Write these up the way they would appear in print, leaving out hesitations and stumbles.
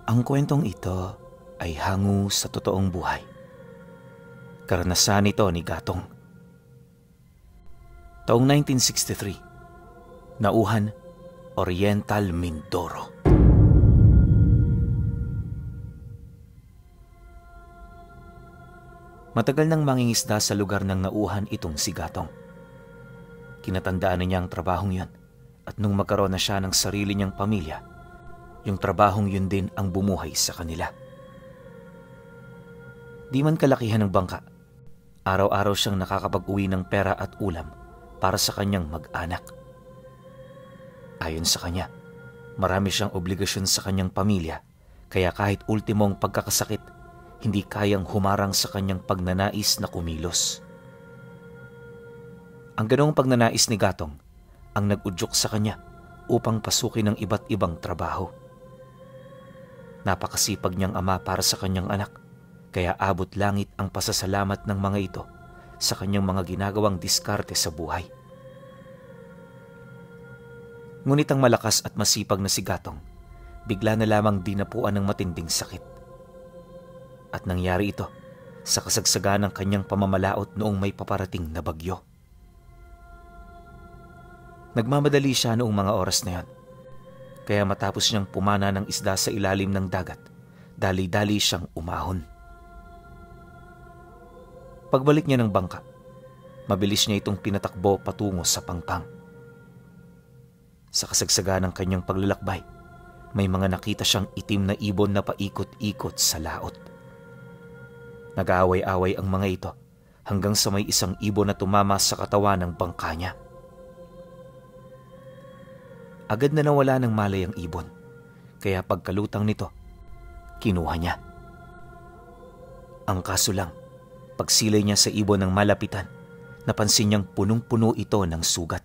Ang kwentong ito ay hango sa totoong buhay. Karanasan ito ni Gatong. Taong 1963, Nauhan, Oriental Mindoro. Matagal nang mangingisda sa lugar ng Nauhan itong si Gatong. Kinatandaan niya ang trabahong yun at nung magkaroon na siya ng sarili niyang pamilya, yung trabahong yun din ang bumuhay sa kanila. Di man kalakihan ng bangka, araw-araw siyang nakakapag-uwi ng pera at ulam para sa kanyang mag-anak. Ayon sa kanya, marami siyang obligasyon sa kanyang pamilya, kaya kahit ultimong pagkakasakit, hindi kayang humarang sa kanyang pagnanais na kumilos. Ang ganoong pagnanais ni Gatong ang nag-udyok sa kanya upang pasukin ng iba't ibang trabaho. Napakasipag niyang ama para sa kanyang anak, kaya abot langit ang pasasalamat ng mga ito sa kanyang mga ginagawang diskarte sa buhay. Ngunit ang malakas at masipag na si Gatong, bigla na lamang dinapuan ng matinding sakit. At nangyari ito sa kasagsagan ng kanyang pamamalaot noong may paparating na bagyo. Nagmamadali siya noong mga oras na yon, kaya matapos niyang pumana ng isda sa ilalim ng dagat, dali-dali siyang umahon. Pagbalik niya ng bangka, mabilis niya itong pinatakbo patungo sa pangpang. Sa kasagsagan ng kanyang paglalakbay, may mga nakita siyang itim na ibon na paikot-ikot sa laot. Nag-aaway-away ang mga ito hanggang sa may isang ibon na tumama sa katawan ng bangka niya. Agad na nawala ng malay ang ibon, kaya pagkalutang nito, kinuha niya. Ang kaso lang, pagsilay niya sa ibon ng malapitan, napansin niyang punong-puno ito ng sugat.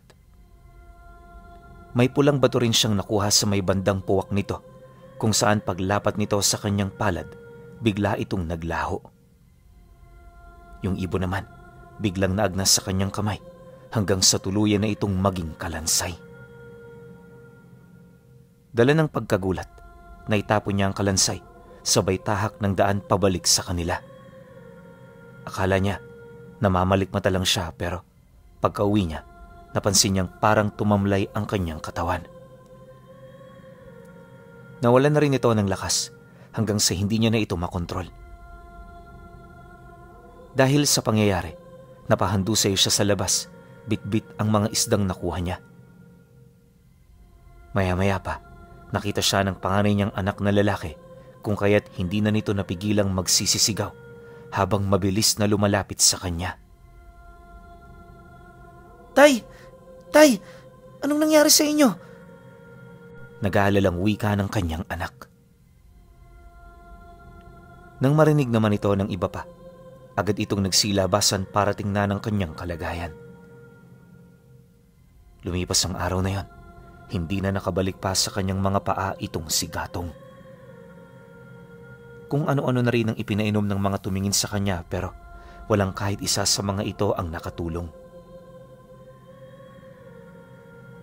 May pulang bato rin siyang nakuha sa may bandang puwak nito, kung saan paglapat nito sa kanyang palad, bigla itong naglaho. Yung ibon naman, biglang naagnas sa kanyang kamay, hanggang sa tuluyan na itong maging kalansay. Dala ng pagkagulat, naitapon niya ang kalansay, sabay tahak ng daan pabalik sa kanila. Akala niya, namamalikmata lang siya, pero pagka-uwi niya, napansin niyang parang tumamlay ang kanyang katawan. Nawalan na rin ito ng lakas hanggang sa hindi niya na ito makontrol. Dahil sa pangyayari, napahandusay siya sa labas, bit-bit ang mga isdang nakuha niya. Maya-maya pa, nakita siya ng panganay niyang anak na lalaki, kung kaya't hindi na nito napigilang magsisisigaw habang mabilis na lumalapit sa kanya. Tay! Tay! Anong nangyari sa inyo? Nag-aalalang wika ng kanyang anak. Nang marinig naman ito ng iba pa, agad itong nagsilabasan para tingnan ang kanyang kalagayan. Lumipas ang araw na yon, hindi na nakabalik pa sa kanyang mga paa itong si Gatong. Kung ano-ano na rin ang ipinainom ng mga tumingin sa kanya, pero walang kahit isa sa mga ito ang nakatulong.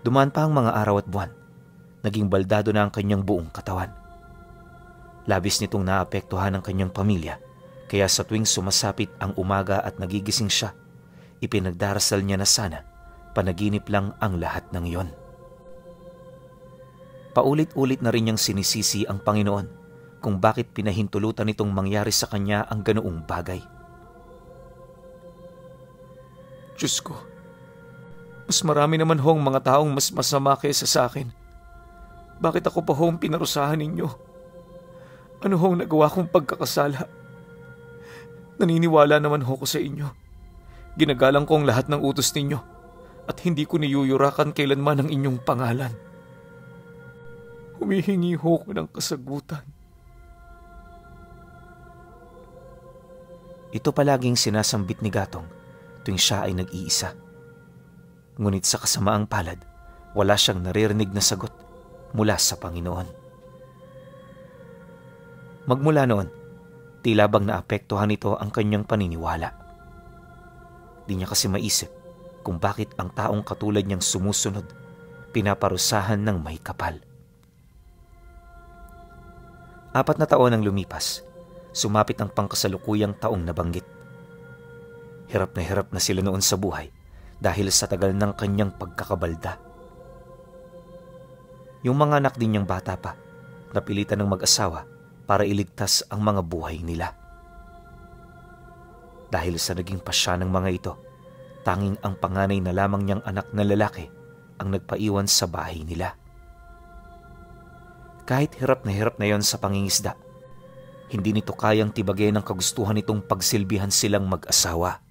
Dumaan pa ang mga araw at buwan, naging baldado na ang kanyang buong katawan. Labis nitong naapektuhan ang kanyang pamilya, kaya sa tuwing sumasapit ang umaga at nagigising siya, ipinagdarasal niya na sana panaginip lang ang lahat ng iyon. Paulit-ulit na rin niyang sinisisi ang Panginoon kung bakit pinahintulutan nitong mangyari sa kanya ang ganoong bagay. Diyos ko, mas marami naman hong mga taong mas masama kaysa sa akin. Bakit ako pa hong pinarusahan ninyo? Ano hong nagawa kong pagkakasala? Naniniwala naman ho ko sa inyo. Ginagalang ko ang lahat ng utos ninyo at hindi ko niyuyurakan kailanman ang inyong pangalan. Humihingi ho ko ng kasagutan. Ito palaging sinasambit ni Gatong tuwing siya ay nag-iisa. Ngunit sa kasamaang palad, wala siyang naririnig na sagot mula sa Panginoon. Magmula noon, tila bang naapektuhan nito ang kanyang paniniwala. Di niya kasi maisip kung bakit ang taong katulad niyang sumusunod, pinaparusahan ng may kapal. 4 na taon ang lumipas, sumapit ang pangkasalukuyang taong nabanggit. Hirap na sila noon sa buhay dahil sa tagal ng kanyang pagkakabalda. Yung mga anak din niyang bata pa, napilitan ng mag-asawa para iligtas ang mga buhay nila. Dahil sa naging pasya ng mga ito, tanging ang panganay na lamang niyang anak na lalaki ang nagpaiwan sa bahay nila. Kahit hirap na yon sa pangingisda, hindi nito kayang tibagin ang kagustuhan nitong pagsilbihan silang mag-asawa.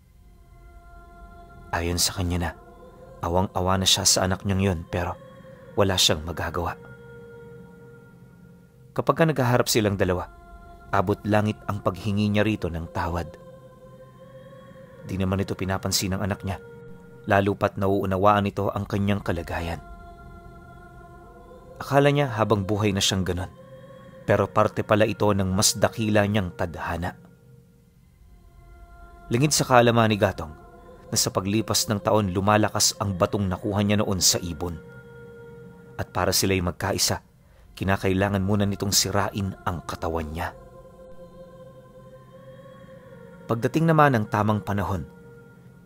Ayon sa kanya na, awang-awa na siya sa anak niyang yon pero wala siyang magagawa. Kapag naghaharap silang dalawa, abot langit ang paghingi niya rito ng tawad. Di naman ito pinapansin ng anak niya, lalo pat nauunawaan nito ang kanyang kalagayan. Akala niya habang buhay na siyang ganon, pero parte pala ito ng mas dakila niyang tadhana. Lingid sa kaalaman ni Gatong na sa paglipas ng taon lumalakas ang batong nakuha niya noon sa ibon. At para sila'y magkaisa, kinakailangan muna nitong sirain ang katawan niya. Pagdating naman ng tamang panahon,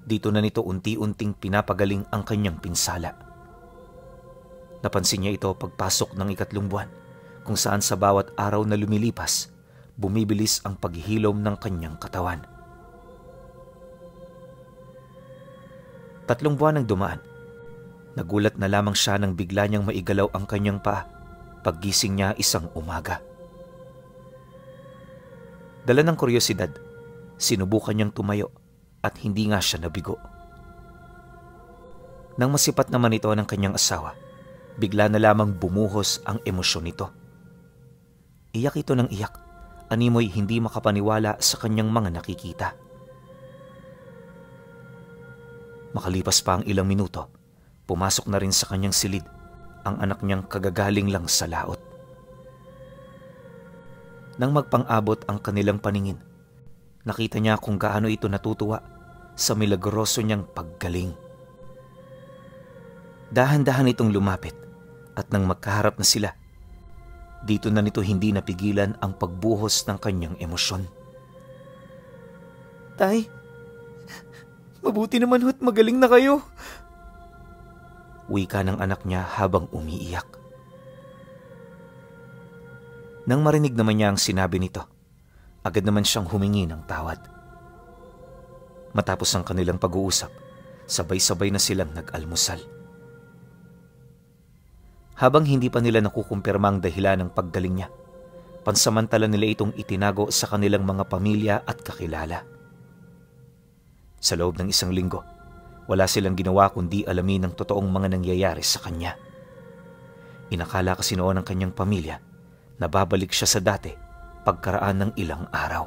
dito na nito unti-unting pinapagaling ang kanyang pinsala. Napansin niya ito pagpasok ng 3 buwan, kung saan sa bawat araw na lumilipas, bumibilis ang paghihilom ng kanyang katawan. 3 buwan ang dumaan. Nagulat na lamang siya nang bigla niyang maigalaw ang kanyang paa paggising niya isang umaga. Dala ng kuryosidad, sinubukan niyang tumayo at hindi nga siya nabigo. Nang masipat naman ito ng kanyang asawa, bigla na lamang bumuhos ang emosyon nito. Iyak ito ng iyak, animoy hindi makapaniwala sa kanyang mga nakikita. Makalipas pa ang ilang minuto, pumasok na rin sa kanyang silid ang anak niyang kagagaling lang sa laot. Nang magpang-abot ang kanilang paningin, nakita niya kung gaano ito natutuwa sa milagroso niyang paggaling. Dahan-dahan itong lumapit at nang magkaharap na sila, dito na nito hindi napigilan ang pagbuhos ng kanyang emosyon. Tay, mabuti naman ho't magaling na kayo. Wika ng anak niya habang umiiyak. Nang marinig naman niya ang sinabi nito, agad naman siyang humingi ng tawad. Matapos ang kanilang pag-uusap, sabay-sabay na silang nag-almusal. Habang hindi pa nila nakukumpirma ang dahilan ng paggaling niya, pansamantala nila itong itinago sa kanilang mga pamilya at kakilala. Sa loob ng 1 linggo, wala silang ginawa kundi alamin ang totoong mga nangyayari sa kanya. Inakala kasi noon ng kanyang pamilya na babalik siya sa dati pagkaraan ng ilang araw.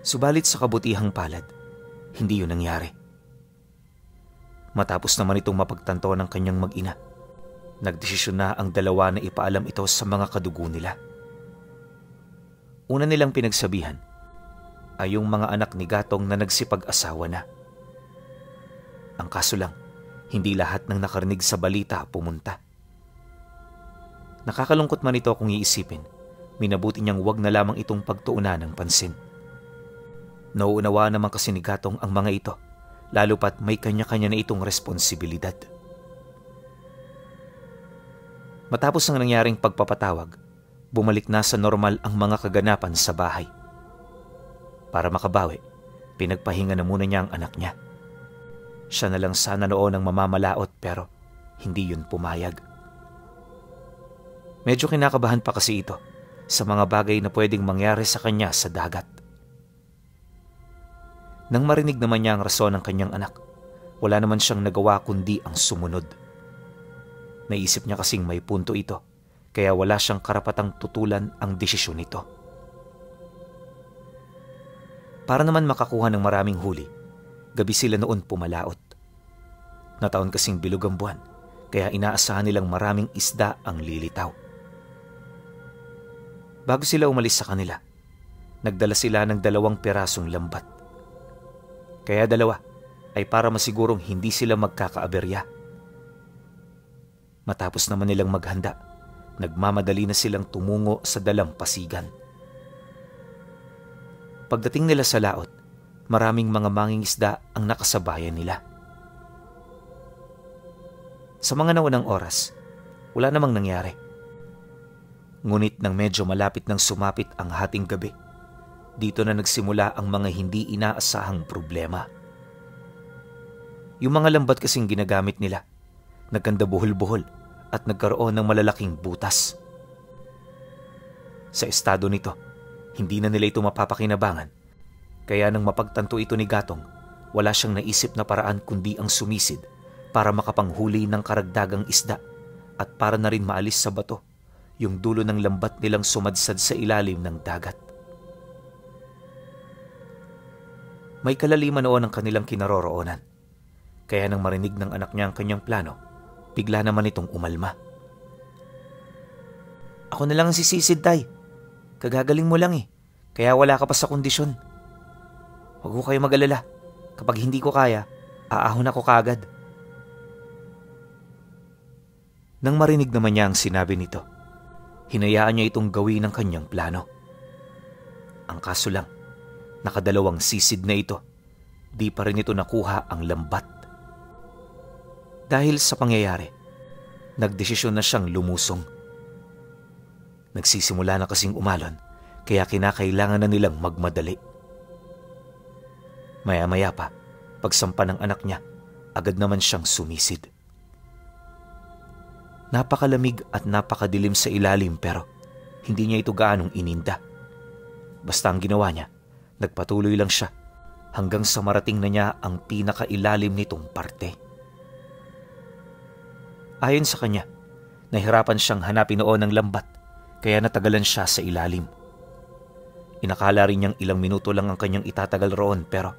Subalit sa kabutihang palad, hindi yun nangyari. Matapos naman itong mapagtanto ng kanyang mag-ina, nagdesisyon na ang dalawa na ipaalam ito sa mga kadugo nila. Una nilang pinagsabihan ay yung mga anak ni Gatong na nagsipag-asawa na. Ang kaso lang, hindi lahat ng nakarinig sa balita pumunta. Nakakalungkot man ito kung iisipin, minabuti niyang wag na lamang itong pagtuunan ng pansin. Nauunawaan naman kasi ni Gatong ang mga ito, lalo pat may kanya-kanya na itong responsibilidad. Matapos ang nangyaring pagpapatawag, bumalik na sa normal ang mga kaganapan sa bahay. Para makabawi, pinagpahinga na muna niya ang anak niya. Siya na lang sana noon ang mamamalaot pero hindi yun pumayag. Medyo kinakabahan pa kasi ito sa mga bagay na pwedeng mangyari sa kanya sa dagat. Nang marinig naman niya ang rason ng kanyang anak, wala naman siyang nagawa kundi ang sumunod. Naisip niya kasing may punto ito, kaya wala siyang karapatang tutulan ang desisyon nito. Para naman makakuha ng maraming huli, gabi sila noon pumalaot. Nataon kasing bilog ang buwan, kaya inaasahan nilang maraming isda ang lilitaw. Bago sila umalis sa kanila, nagdala sila ng 2 pirasong lambat. Kaya 2 ay para masigurong hindi sila magkakaaberya. Matapos naman nilang maghanda, nagmamadali na silang tumungo sa dalampasigan. Pagdating nila sa laot, maraming mga mangingisda ang nakasabayan nila. Sa mga naunang oras, wala namang nangyari. Ngunit nang medyo malapit nang sumapit ang hating gabi, dito na nagsimula ang mga hindi inaasahang problema. Yung mga lambat kasing ginagamit nila, nagkanda buhol-buhol at nagkaroon ng malalaking butas. Sa estado nito, hindi na nila ito mapapakinabangan. Kaya nang mapagtanto ito ni Gatong, wala siyang naisip na paraan kundi ang sumisid para makapanghuli ng karagdagang isda at para na rin maalis sa bato yung dulo ng lambat nilang sumadsad sa ilalim ng dagat. May kalaliman noon ang kanilang kinaroroonan. Kaya nang marinig ng anak niya ang kanyang plano, bigla naman itong umalma. "Ako na lang ang sisisid, Tay. Kagagaling mo lang eh, kaya wala ka pa sa kondisyon. Huwag ko kayo mag-alala. Kapag hindi ko kaya, aahon ako kaagad." Nang marinig naman niya ang sinabi nito, hinayaan niya itong gawin ang kanyang plano. Ang kaso lang, nakadalawang sisid na ito, di pa rin ito nakuha ang lambat. Dahil sa pangyayari, nagdesisyon na siyang lumusong. Nagsisimula na kasing umalon, kaya kinakailangan na nilang magmadali. Maya-maya pa, pagsampa ng anak niya, agad naman siyang sumisid. Napakalamig at napakadilim sa ilalim pero hindi niya ito gaanong ininda. Basta ang ginawa niya, nagpatuloy lang siya hanggang sa marating na niya ang pinakailalim nitong parte. Ayon sa kanya, nahirapan siyang hanapin noon ang lambat kaya natagalan siya sa ilalim. Inakala rin niyang ilang minuto lang ang kanyang itatagal roon pero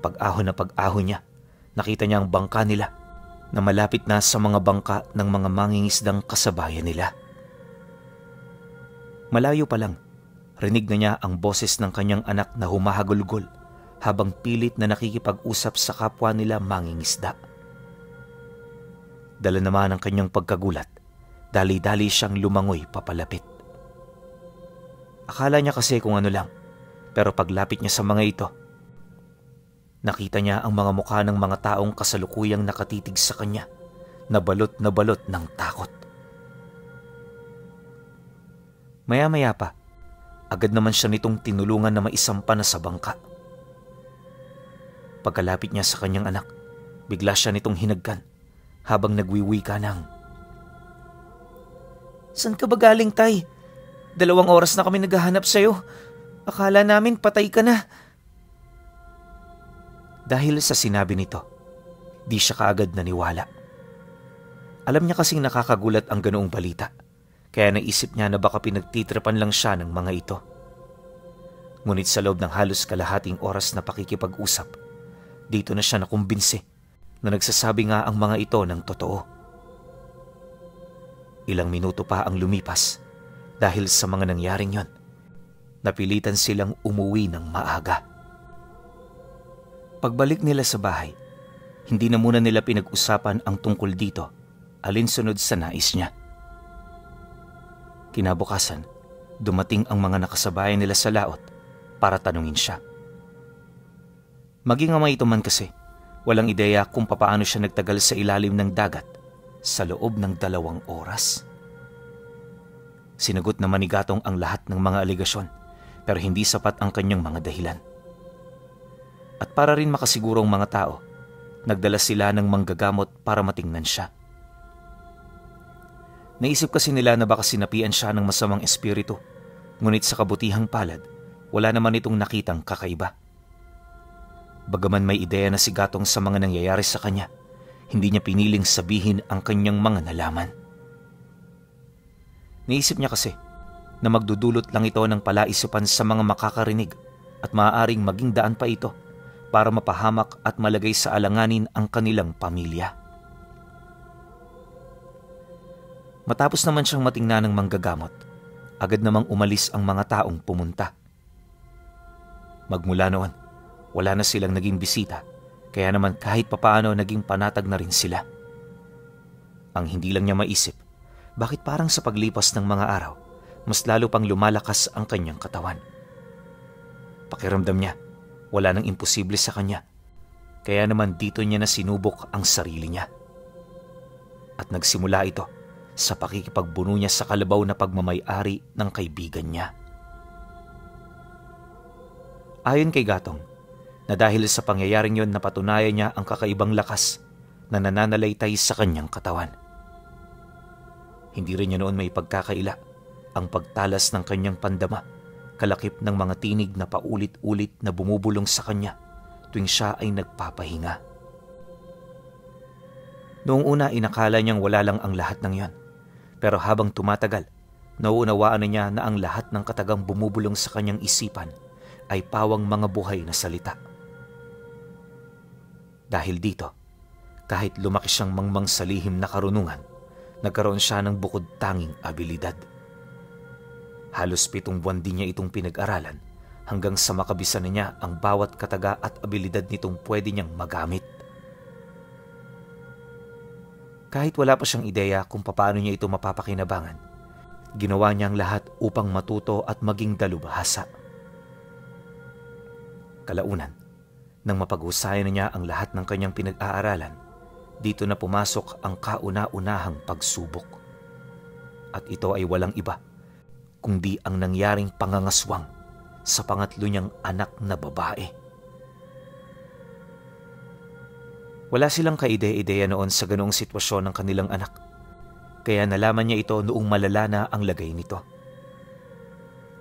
pag-ahon na pag-ahon niya, nakita niya ang bangka nila na malapit na sa mga bangka ng mga mangingisdang kasabayan nila. Malayo pa lang, rinig na niya ang boses ng kanyang anak na humahagulgol habang pilit na nakikipag-usap sa kapwa nila mangingisda. Dala naman ang kanyang pagkagulat, dali-dali siyang lumangoy papalapit. Akala niya kasi kung ano lang, pero paglapit niya sa mga ito, nakita niya ang mga mukha ng mga taong kasalukuyang nakatitig sa kanya, na balot ng takot. Maya-maya pa, agad naman siya nitong tinulungan na maisampa na sa bangka. Pagkalapit niya sa kanyang anak, bigla siya nitong hinagkan habang nagwiwika ng, "San ka ba galing, Tay? 2 oras na kami naghahanap sa'yo. Akala namin patay ka na." Dahil sa sinabi nito, di siya kaagad naniwala. Alam niya kasing nakakagulat ang ganoong balita, kaya naisip niya na baka pinagtitripan lang siya ng mga ito. Ngunit sa loob ng halos kalahating oras na pakikipag-usap, dito na siya nakumbinsi na nagsasabi nga ang mga ito ng totoo. Ilang minuto pa ang lumipas dahil sa mga nangyaring yon. Napilitan silang umuwi ng maaga. Pagbalik nila sa bahay, hindi na muna nila pinag-usapan ang tungkol dito, alinsunod sa nais niya. Kinabukasan, dumating ang mga nakasabayan nila sa laot para tanungin siya. Maging ama ito man kasi, walang ideya kung papaano siya nagtagal sa ilalim ng dagat sa loob ng 2 oras. Sinagot naman ni Gatong ang lahat ng mga aligasyon pero hindi sapat ang kanyang mga dahilan. At para rin makasiguro ang mga tao, nagdala sila ng manggagamot para matingnan siya. Naisip kasi nila na baka sinapian siya ng masamang espiritu, ngunit sa kabutihang palad, wala naman itong nakitang kakaiba. Bagaman may ideya na si Gatong sa mga nangyayari sa kanya, hindi niya piniling sabihin ang kanyang mga nalaman. Naisip niya kasi na magdudulot lang ito ng palaisipan sa mga makakarinig at maaaring maging daan pa ito para mapahamak at malagay sa alanganin ang kanilang pamilya. Matapos naman siyang matingnan ng manggagamot, agad namang umalis ang mga taong pumunta. Magmula noon, wala na silang naging bisita, kaya naman kahit papaano naging panatag na rin sila. Ang hindi lang niya maisip, Bakit parang sa paglipas ng mga araw, mas lalo pang lumalakas ang kanyang katawan? Pakiramdam niya, wala nang imposible sa kanya. Kaya naman dito niya na sinubok ang sarili niya. At nagsimula ito sa pakikipagbuno niya sa kalabaw na pagmamay-ari ng kaibigan niya. Ayon kay Gatong, na dahil sa pangyayaring yon napatunayan niya ang kakaibang lakas na nananalaytay sa kanyang katawan. Hindi rin niya noon may pagkakaila ang pagtalas ng kanyang pandama, kalakip ng mga tinig na paulit-ulit na bumubulong sa kanya tuwing siya ay nagpapahinga. Noong una inakala niyang wala lang ang lahat ng yon, pero habang tumatagal, nauunawaan na niya na ang lahat ng katagang bumubulong sa kanyang isipan ay pawang mga buhay na salita. Dahil dito, kahit lumaki siyang mangmang sa lihim na karunungan, nagkaroon siya ng bukod tanging abilidad. Halos 7 buwan din niya itong pinag-aralan hanggang sa makabisa na niya ang bawat kataga at abilidad nitong pwede niyang magamit. Kahit wala pa siyang ideya kung paano niya ito mapapakinabangan, ginawa niya ang lahat upang matuto at maging dalubhasa. Kalaunan, nang mapag-husayan na niya ang lahat ng kanyang pinag-aaralan, dito na pumasok ang kauna-unahang pagsubok. At ito ay walang iba, kundi ang nangyaring pangangaswang sa pangatlo niyang anak na babae. Wala silang kaide-ideya noon sa ganoong sitwasyon ng kanilang anak, kaya nalaman niya ito noong malala na ang lagay nito.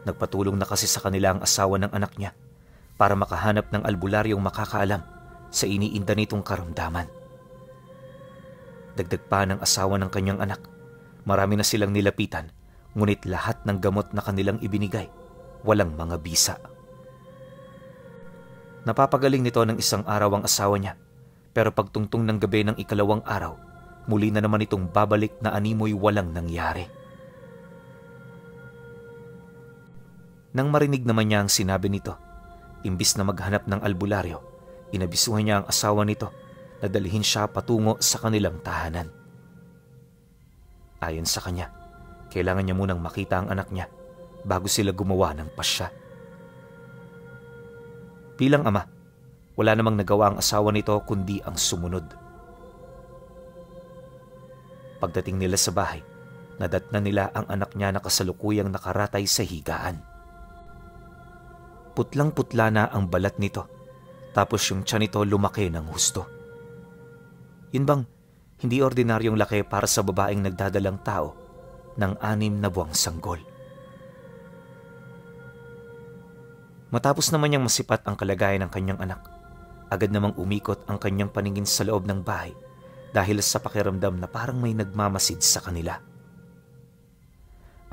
Nagpatulong na kasi sa kanila ang asawa ng anak niya para makahanap ng albularyong makakaalam sa iniinda nitong karamdaman. Dagdag pa ng asawa ng kanyang anak, marami na silang nilapitan, ngunit lahat ng gamot na kanilang ibinigay, walang mga bisa. Napapagaling nito ng isang araw ang asawa niya, pero pagtungtong ng gabi ng ikalawang araw, muli na naman itong babalik na animoy walang nangyari. Nang marinig naman niya ang sinabi nito, imbis na maghanap ng albularyo, inabisuhan niya ang asawa nito na dalhin siya patungo sa kanilang tahanan. Ayon sa kanya, kailangan niya munang makita ang anak niya bago sila gumawa ng pasya. Bilang ama, wala namang nagawa ang asawa nito kundi ang sumunod. Pagdating nila sa bahay, nadatnan nila ang anak niya na kasalukuyang nakaratay sa higaan. Putlang-putla na ang balat nito, tapos yung tiyan nito lumaki ng husto. Yun bang hindi ordinaryong laki para sa babaeng nagdadalang tao ng 6 na buwang sanggol? Matapos naman niyang masipat ang kalagayan ng kanyang anak, agad namang umikot ang kanyang paningin sa loob ng bahay dahil sa pakiramdam na parang may nagmamasid sa kanila.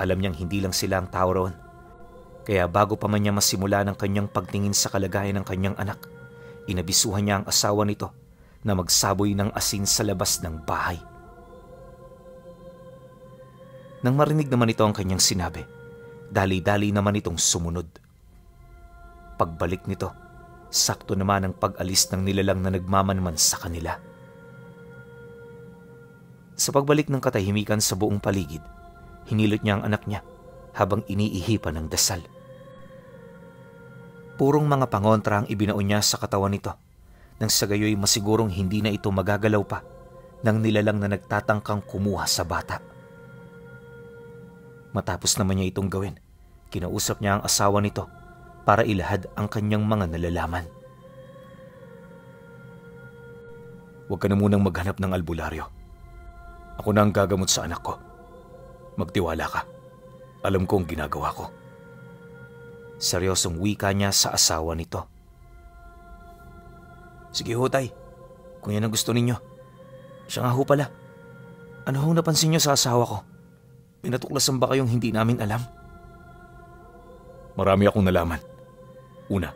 Alam niyang hindi lang sila ang tao roon, kaya bago pa man niya masimula ng kanyang pagtingin sa kalagayan ng kanyang anak, inabisuhan niya ang asawa nito na magsaboy ng asin sa labas ng bahay. Nang marinig naman ito ang kanyang sinabi, dali-dali naman itong sumunod. Pagbalik nito, sakto naman ang pag-alis ng nilalang na nagmamanman sa kanila. Sa pagbalik ng katahimikan sa buong paligid, hinilot niya ang anak niya habang iniihipan ng dasal. Purong mga pangontra ang ibinaon niya sa katawan nito, nang sa gayoy masigurong hindi na ito magagalaw pa ng nilalang na nagtatangkang kumuha sa bata. Matapos naman niya itong gawin, kinausap niya ang asawa nito para ilahad ang kanyang mga nalalaman. Huwag ka na munang maghanap ng albularyo. Ako na ang gagamot sa anak ko. Magtiwala ka. Alam ko ang ginagawa ko. Seryosong wika niya sa asawa nito. Sige ho, tay. Kung yan ang gusto ninyo. Siya nga ho pala. Ano hong napansin niyo sa asawa ko? Pinatuklasan ba kayong hindi namin alam? Marami akong nalaman. Una,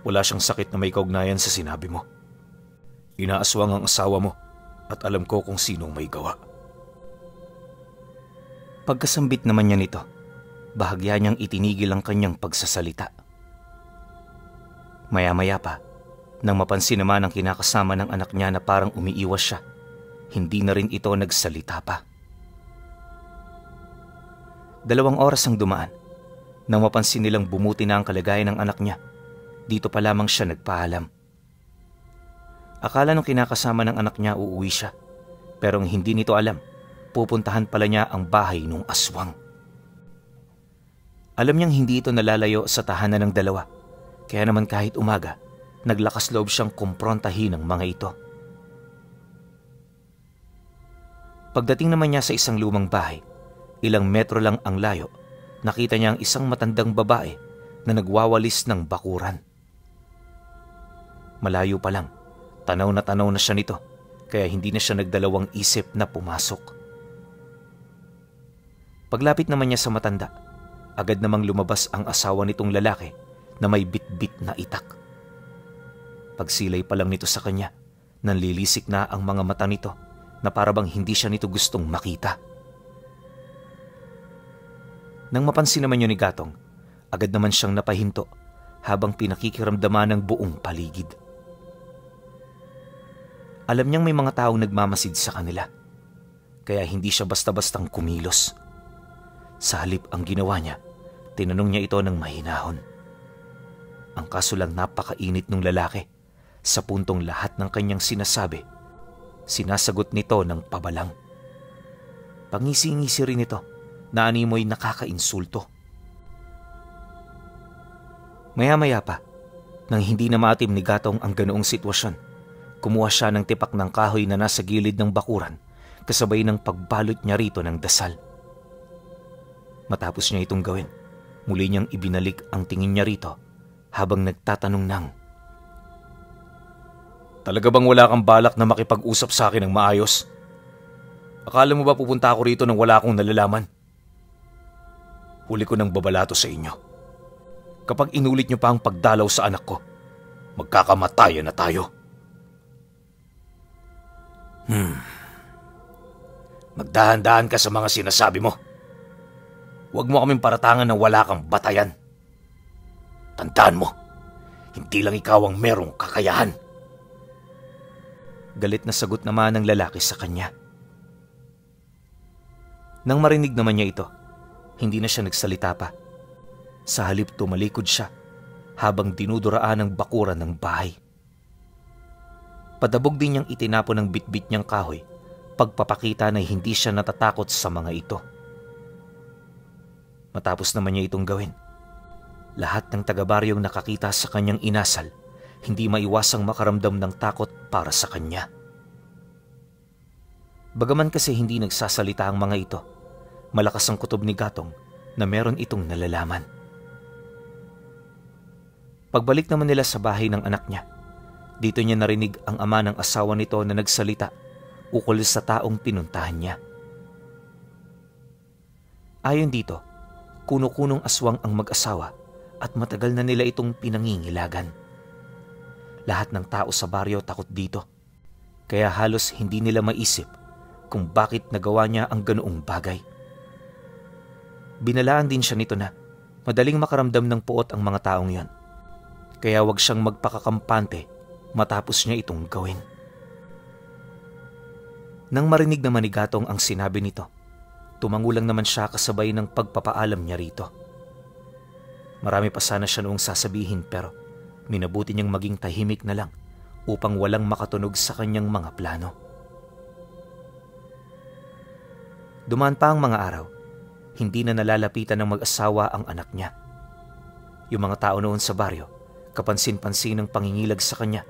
wala siyang sakit na may kaugnayan sa sinabi mo. Inaaswang ang asawa mo at alam ko kung sinong may gawa. Pagkasambit naman niya nito, bahagya niyang itinigil ang kanyang pagsasalita. Maya-maya pa, nang mapansin naman ang kinakasama ng anak niya na parang umiiwas siya, hindi na rin ito nagsalita pa. 2 oras ang dumaan. Nang mapansin nilang bumuti na ang kalagayan ng anak niya, dito pa lamang siya nagpaalam. Akala nung kinakasama ng anak niya uuwi siya, pero hindi nito alam, pupuntahan pala niya ang bahay ng aswang. Alam niyang hindi ito nalalayo sa tahanan ng dalawa, kaya naman kahit umaga, naglakas loob siyang kumprontahin ang mga ito. Pagdating naman niya sa isang lumang bahay, ilang metro lang ang layo, nakita niya ang isang matandang babae na nagwawalis ng bakuran. Malayo pa lang, tanaw na siya nito, kaya hindi na siya nagdalawang isip na pumasok. Paglapit naman niya sa matanda, agad namang lumabas ang asawa nitong lalaki na may bitbit na itak. Pagsilay pa lang nito sa kanya, nanlilisik na ang mga mata nito na parabang hindi siya nito gustong makita. Nang mapansin naman yun ni Gatong, agad naman siyang napahinto habang pinakikiramdaman ng buong paligid. Alam niyang may mga taong nagmamasid sa kanila, kaya hindi siya basta-bastang kumilos. Sa halip ang ginawa niya, tinanong niya ito ng mahinahon. Ang kaso lang napakainit ng lalaki, sa puntong lahat ng kanyang sinasabi, sinasagot nito ng pabalang. Pangisi-ngisi rin ito, na animoy nakakainsulto. Maya-maya pa, nang hindi na maatim ni Gatong ang ganoong sitwasyon, kumuha siya ng tipak ng kahoy na nasa gilid ng bakuran, kasabay ng pagbalot niya rito ng dasal. Matapos niya itong gawin, muli niyang ibinalik ang tingin niya rito habang nagtatanong ng, "Talaga bang wala kang balak na makipag-usap sa akin ng maayos? Akala mo ba pupunta ako rito nang wala akong nalalaman? Huli ko ng babalato sa inyo. Kapag inulit niyo pa ang pagdalaw sa anak ko, magkakamatayan na tayo." Magdahan-dahan ka sa mga sinasabi mo. Huwag mo kaming paratangan na wala kang batayan. Tandaan mo, hindi lang ikaw ang merong kakayahan. Galit na sagot naman ng lalaki sa kanya. Nang marinig naman niya ito, hindi na siya nagsalita pa. Sa halip tumalikod siya habang dinuduraan ng bakuran ng bahay. Padabog din niyang itinapon ng bitbit niyang kahoy, pagpapakita na hindi siya natatakot sa mga ito. Matapos naman niya itong gawin, lahat ng taga-baryong nakakita sa kanyang inasal, hindi maiwasang makaramdam ng takot para sa kanya. Bagaman kasi hindi nagsasalita ang mga ito, malakas ang kutob ni Gatong na meron itong nalalaman. Pagbalik naman nila sa bahay ng anak niya, dito niya narinig ang ama ng asawa nito na nagsalita ukol sa taong pinuntahan niya. Ayon dito, kuno-kunong aswang ang mag-asawa at matagal na nila itong pinangingilagan. Lahat ng tao sa baryo takot dito, kaya halos hindi nila maisip kung bakit nagawa niya ang ganoong bagay. Binalaan din siya nito na madaling makaramdam ng puot ang mga taong yon, kaya wag siyang magpakakampante matapos niya itong gawin. Nang marinig naman ni Gatong ang sinabi nito, tumango lang naman siya kasabay ng pagpapaalam niya rito. Marami pa sana siya noong sasabihin pero minabuti niyang maging tahimik na lang upang walang makatunog sa kanyang mga plano. Dumaan pa ang mga araw, hindi na nalalapitan ng mag-asawa ang anak niya. Yung mga tao noon sa baryo, kapansin-pansin ng pangingilag sa kanya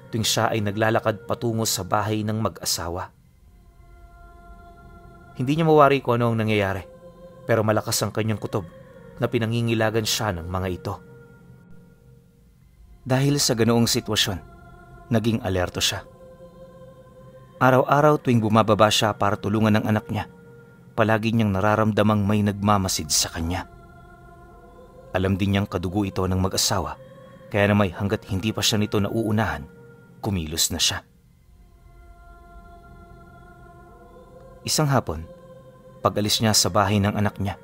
tuwing siya ay naglalakad patungo sa bahay ng mag-asawa. Hindi niya mawari kung ano ang nangyayari, pero malakas ang kanyang kutob na pinangingilagan siya ng mga ito. Dahil sa ganoong sitwasyon, naging alerto siya. Araw-araw tuwing bumababa siya para tulungan ng anak niya, palagi niyang nararamdamang may nagmamasid sa kanya. Alam din niyang kadugo ito ng mag-asawa, kaya naman hanggat hindi pa siya nito nauunahan, kumilos na siya. Isang hapon, pag-alis niya sa bahay ng anak niya,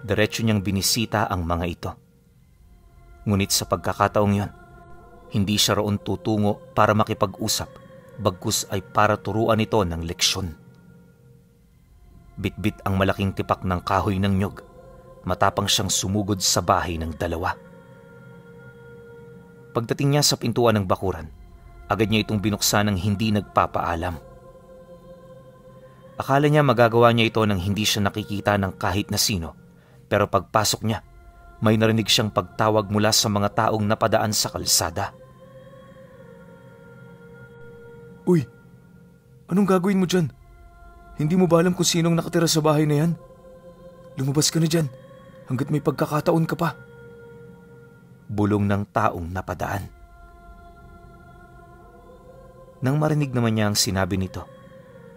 diretso niyang binisita ang mga ito. Ngunit sa pagkakataong yon, hindi siya roon tutungo para makipag-usap, bagkus ay para turuan ito ng leksyon. Bitbit ang malaking tipak ng kahoy ng nyog matapang siyang sumugod sa bahay ng dalawa. Pagdating niya sa pintuan ng bakuran, agad niya itong binuksan ng hindi nagpapaalam. Akala niya magagawa niya ito nang hindi siya nakikita ng kahit na sino, pero pagpasok niya, may narinig siyang pagtawag mula sa mga taong napadaan sa kalsada. Uy, anong gagawin mo dyan? Hindi mo ba alam kung sinong nakatira sa bahay na yan? Lumabas ka na dyan, hanggat may pagkakataon ka pa. Bulong ng taong napadaan. Nang marinig naman niya ang sinabi nito,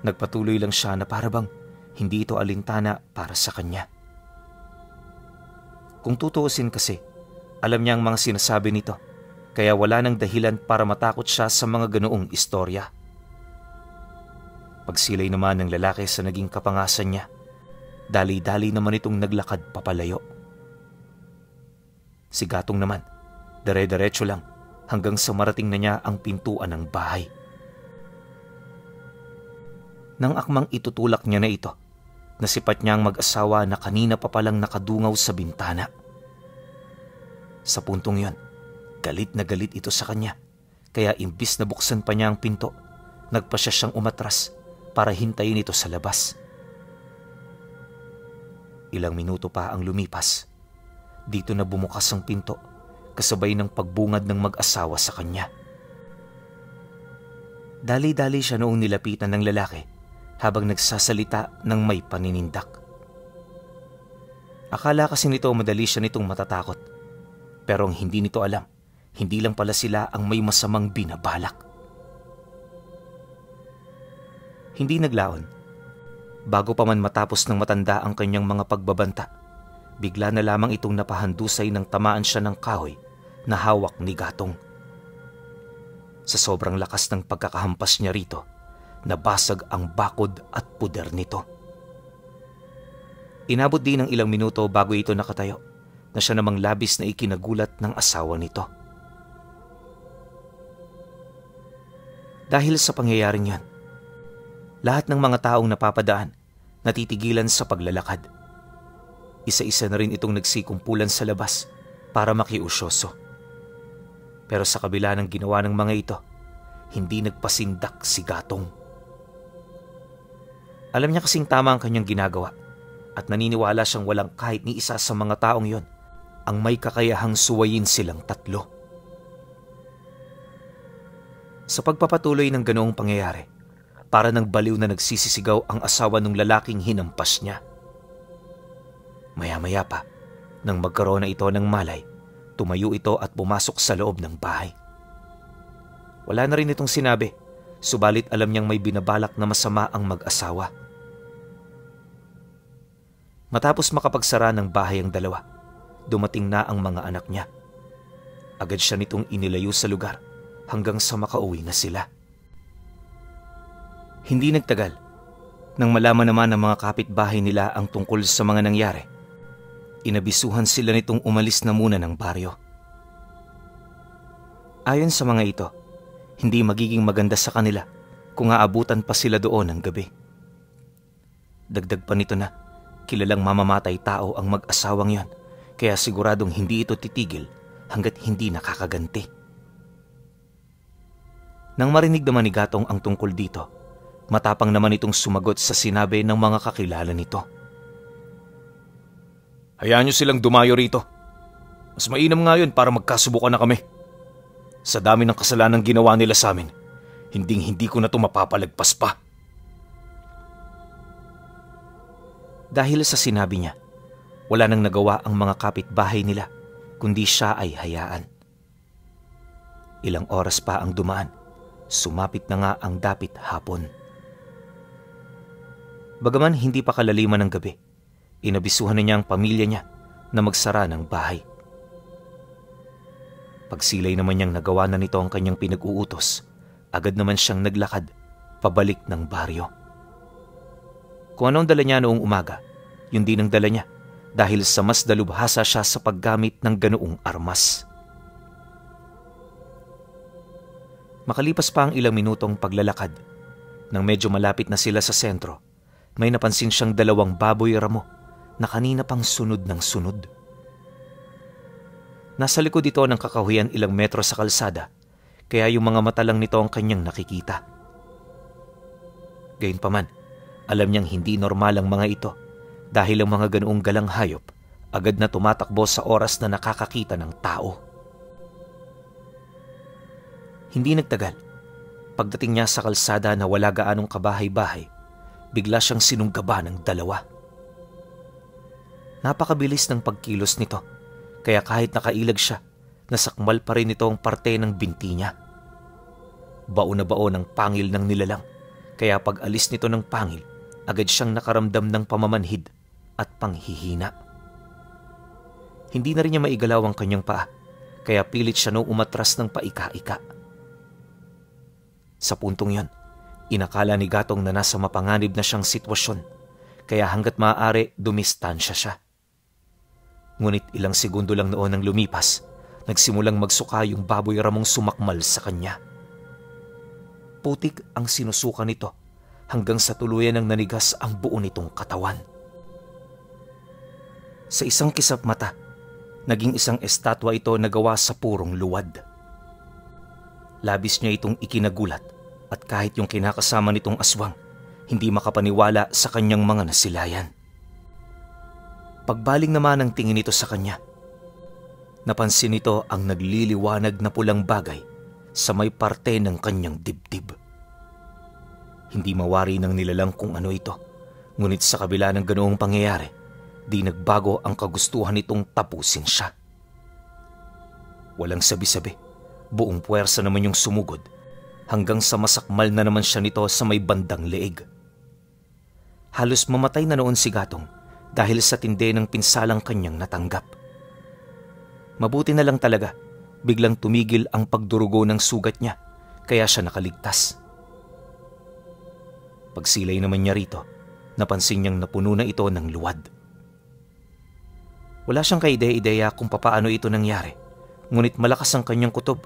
nagpatuloy lang siya na parabang hindi ito alintana para sa kanya. Kung tutuusin kasi, alam niya ang mga sinasabi nito, kaya wala nang dahilan para matakot siya sa mga ganoong istorya. Pagsilay naman ng lalaki sa naging kapangasan niya, dali-dali naman itong naglakad papalayo. Si Gatong naman, dere-derecho lang hanggang sa marating na niya ang pintuan ng bahay. Nang akmang itutulak niya na ito, nasipat niya ang mag-asawa na kanina pa palang nakadungaw sa bintana. Sa puntong yon, galit na galit ito sa kanya, kaya imbis na buksan pa niya ang pinto, nagpa siya siyang umatras para hintayin ito sa labas. Ilang minuto pa ang lumipas. Dito na bumukas ang pinto, kasabay ng pagbungad ng mag-asawa sa kanya. Dali-dali siya noong nilapitan ng lalaki habang nagsasalita ng may paninindak. Akala kasi nito madali siya nitong matatakot, pero ang hindi nito alam, hindi lang pala sila ang may masamang binabalak. Hindi naglaon. Bago pa man matapos ng matanda ang kanyang mga pagbabanta, bigla na lamang itong napahandusay ng tamaan siya ng kahoy na hawak ni Gatong. Sa sobrang lakas ng pagkakahampas niya rito, nabasag ang bakod at puder nito. Inabot din ng ilang minuto bago ito nakatayo, na siya namang labis na ikinagulat ng asawa nito. Dahil sa pangyayaring yan, lahat ng mga taong napapadaan natitigilan sa paglalakad. Isa-isa na rin itong nagsikumpulan sa labas para makiusyoso. Pero sa kabila ng ginawa ng mga ito, hindi nagpasindak si Gatong. Alam niya kasing tama ang kanyang ginagawa at naniniwala siyang walang kahit ni isa sa mga taong yon ang may kakayahang suwayin silang tatlo. Sa pagpapatuloy ng ganoong pangyayari, para nang baliw na nagsisisigaw ang asawa ng lalaking hinampas niya. Maya-maya pa, nang magkaroon na ito ng malay, tumayo ito at pumasok sa loob ng bahay. Wala na rin itong sinabi, subalit alam niyang may binabalak na masama ang mag-asawa. Matapos makapagsara ng bahay ang dalawa, dumating na ang mga anak niya. Agad siya nitong inilayo sa lugar hanggang sa makauwi na sila. Hindi nagtagal, nang malaman naman ng mga kapitbahay nila ang tungkol sa mga nangyari, inabisuhan sila nitong umalis na muna ng baryo. Ayon sa mga ito, hindi magiging maganda sa kanila kung aabutan pa sila doon ng gabi. Dagdag pa nito na, kilalang mamamatay tao ang mag-asawang yon, kaya siguradong hindi ito titigil hanggat hindi nakakaganti. Nang marinig naman ni Gatong ang tungkol dito, matapang naman itong sumagot sa sinabi ng mga kakilala nito. Hayaan niyo silang dumayo rito. Mas mainam nga yun para magkasubukan na kami. Sa dami ng kasalanang ginawa nila sa amin, hindi ko na ito mapapalagpas pa. Dahil sa sinabi niya, wala nang nagawa ang mga kapitbahay nila, kundi siya ay hayaan. Ilang oras pa ang dumaan, sumapit na nga ang dapit hapon. Bagaman hindi pa kalaliman ng gabi, inabisuhan na niya ang pamilya niya na magsara ng bahay. Pagsilay naman niyang nagawa na nito ang kanyang pinag-uutos, agad naman siyang naglakad pabalik ng baryo. Kung anong dala niya noong umaga, yun din ang dala niya dahil sa mas dalubhasa siya sa paggamit ng ganoong armas. Makalipas pa ang ilang minutong paglalakad, nang medyo malapit na sila sa sentro, may napansin siyang 2 baboy ramo na kanina pang sunod ng sunod. Nasa likod ito ng kakahuyan ilang metro sa kalsada, kaya yung mga mata lang nito ang kanyang nakikita. Gayunpaman, alam niyang hindi normal ang mga ito dahil ang mga ganoong galang hayop agad na tumatakbo sa oras na nakakakita ng tao. Hindi nagtagal. Pagdating niya sa kalsada na wala gaanong kabahay-bahay, bigla siyang sinunggaba ng dalawa. Napakabilis ng pagkilos nito, kaya kahit nakailag siya, nasakmal pa rin ito ang parte ng binti niya. Baon na baon ang pangil ng nilalang, kaya pag alis nito ng pangil, agad siyang nakaramdam ng pamamanhid at panghihina. Hindi na rin niya maigalaw ang kanyang paa, kaya pilit siya nung umatras ng paika-ika. Sa puntong yon, inakala ni Gatong na nasa mapanganib na siyang sitwasyon, kaya hanggat maaari dumistansya siya. Ngunit ilang segundo lang noon ang lumipas, nagsimulang magsuka yung baboy ramong sumakmal sa kanya. Putik ang sinusuka nito hanggang sa tuluyan ng nanigas ang buo nitong katawan. Sa isang kisap mata, naging isang estatwa ito na gawa sa purong luwad. Labis niya itong ikinagulat at kahit yung kinakasama nitong aswang, hindi makapaniwala sa kanyang mga nasilayan. Pagbaling naman ang tingin nito sa kanya, napansin nito ang nagliliwanag na pulang bagay sa may parte ng kanyang dibdib. Hindi mawari ng nilalang kung ano ito, ngunit sa kabila ng ganoong pangyayari, di nagbago ang kagustuhan nitong tapusin siya. Walang sabi-sabi, buong puwersa naman yung sumugod hanggang sa masakmal na naman siya nito sa may bandang leeg. Halos mamatay na noon si Gatong dahil sa tindi ng pinsalang kanyang natanggap. Mabuti na lang talaga, biglang tumigil ang pagdurugo ng sugat niya kaya siya nakaligtas. Pagsilay naman niya rito, napansin niyang napuno na ito ng luwad. Wala siyang kaide-ideya kung papaano ito nangyari, ngunit malakas ang kanyang kutob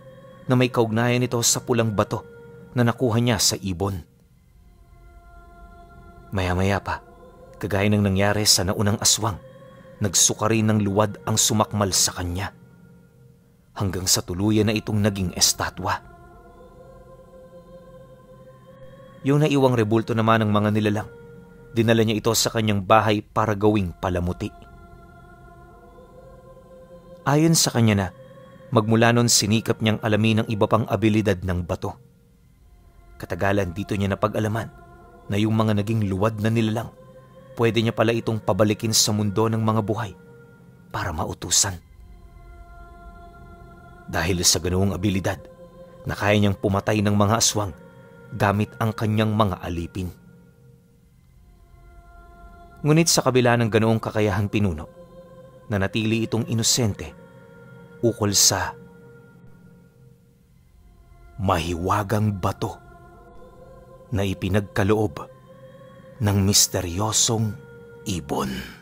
na may kaugnayan ito sa pulang bato na nakuha niya sa ibon. Maya-maya pa, kagaya ng nangyari sa naunang aswang, nagsuka rin ng luwad ang sumakmal sa kanya, hanggang sa tuluyan na itong naging estatwa. Yung naiwang rebulto naman ng mga nilalang, dinala niya ito sa kanyang bahay para gawing palamuti. Ayon sa kanya na, magmula noon sinikap niyang alamin ang iba pang abilidad ng bato. Katagalan dito niya napag-alaman na yung mga naging luwad na nilalang, pwede niya pala itong pabalikin sa mundo ng mga buhay para mautusan. Dahil sa ganoong abilidad, na kaya niyang pumatay ng mga aswang gamit ang kanyang mga alipin. Ngunit sa kabila ng ganoong kakayahang pinuno, nanatili itong inosente ukol sa mahiwagang bato na ipinagkaloob ng misteryosong ibon.